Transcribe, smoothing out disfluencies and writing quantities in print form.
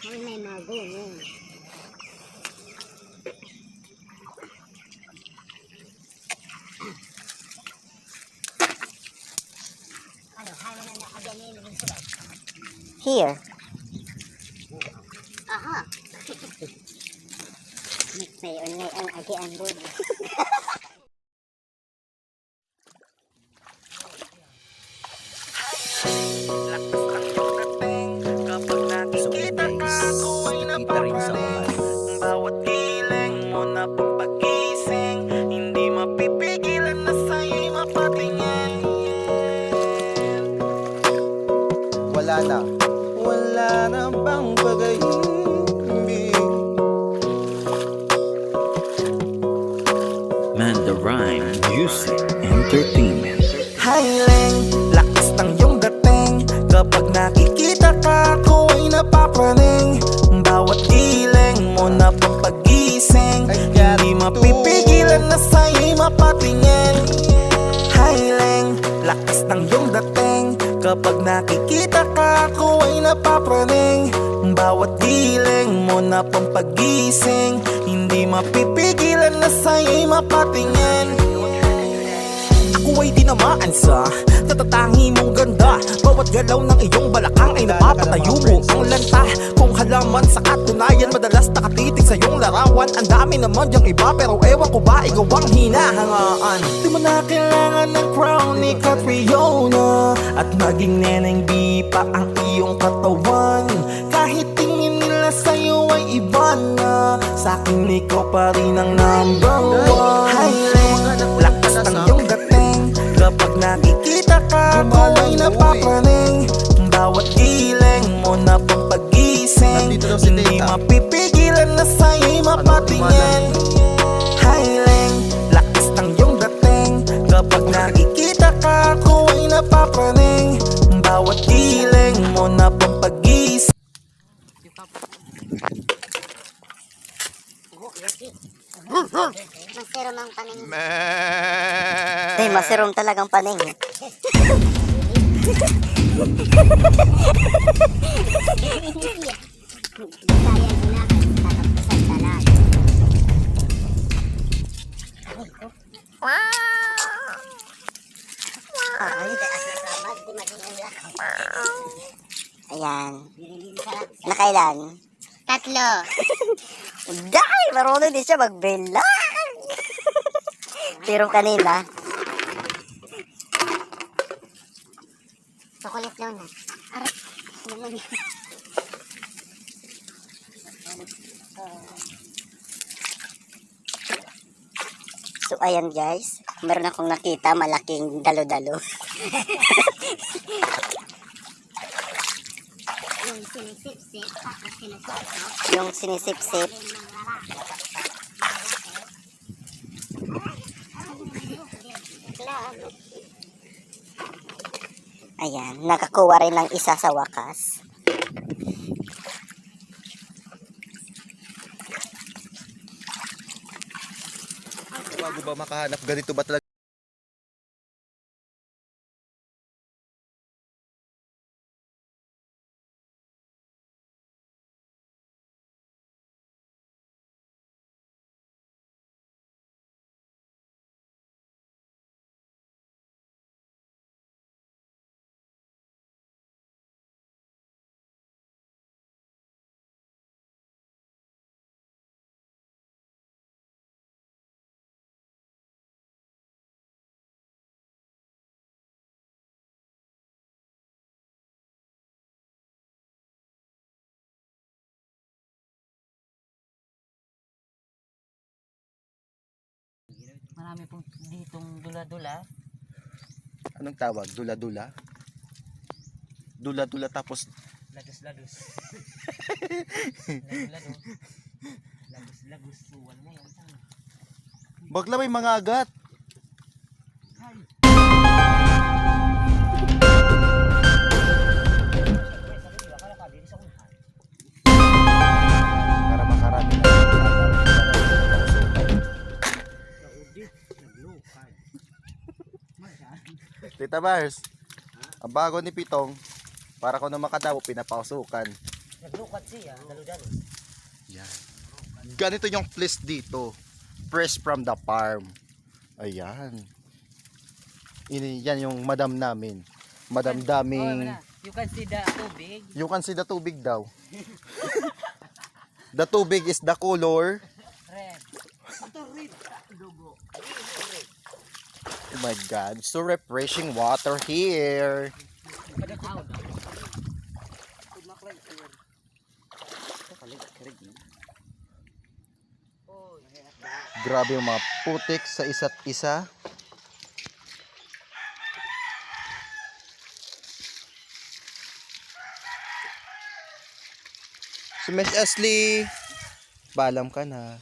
Ay, may magungon. Here. Aha. May unay ang agian doon. Kapag nakikita ka ako ay napapraning. Bawat giling mo na pagpagising, hindi mapipigilan na sa'yo'y mapatingin. Wala na bang pag-ibig? Manda Rhyme Music Entertainment. Hiling, lakas ng iyong dating. Kapag nakikita ka ako ay napapraning. Bawat giling mo na pagpagising, hindi mapipigilan na sa'yo'y mapatingin. Hiling, lakas ng iyong dating. Kapag nakikita ka ako ay napapraning. Bawat giling mo na pampagising, hindi mapipigilan na sa'yo'y mapatingin. Ako ay tinamaan sa tatatangi mong ganda. Bawat galaw ng iyong balakang ay napapatayo mo ang lanta. Kung halaman sa katunayan, madalas nakatitig sa iyong larawan. Ang dami naman diyang iba, pero ewan ko ba ikaw ang hinahangaan. Di mo na kailangan ng crown ni Catriona, at maging neneng di pa ang iyong katawan. Kahit tingin nila sa'yo ay iba na, sa'kin ikaw pa rin ang number one. Hiling, lakas ng iyong dating. Kapag nakikita ka ako ay napapraning. Bawat giling mo na pampagising, hindi mapipigilan na sa'yo'y mapatingin. Hiling, lakas ng iyong dating. Kapag nakikita ka ako ay napapraning. Bawat giling mo na pampagising. Masero mang paning. Masirom talagang paning. Ayan. Nakailan? Tatlo. Dahil marunong din siya magbilang. Pero kanina, Chocolate daw na. Aray. Ano man yan? so ayan guys, meron akong nakita malaking dalo-dalo. Yung sinisip-sip, tapos sinasip-sip. Yung sinisip-sip. Ayan, nakakuha rin ng isa sa wakas. Bago ba makahanap ganito ba talaga? Marami pong ditong dula-dula. Anong tawag? Dula-dula? Dula-dula tapos Lagos-lagos. Lagos-lagos. Wala na yan. bagla may mga agat. Para makarami na Tita Mars, ang bago ni Pitong, para ko na makadapo, pinapausukan. Naglukat siya, dalo-dalo. Yan. Ganito yung place dito. Fresh from the farm. Ayan. Yan yung madam namin. Madam daming... You can see the tubig. You can see the tubig daw. The tubig is the color. Red. Ito red. Dugo. Oh my God. So refreshing water here. Grabe yung mga putik sa isa't isa. Si Miss Ashley, balam ka na.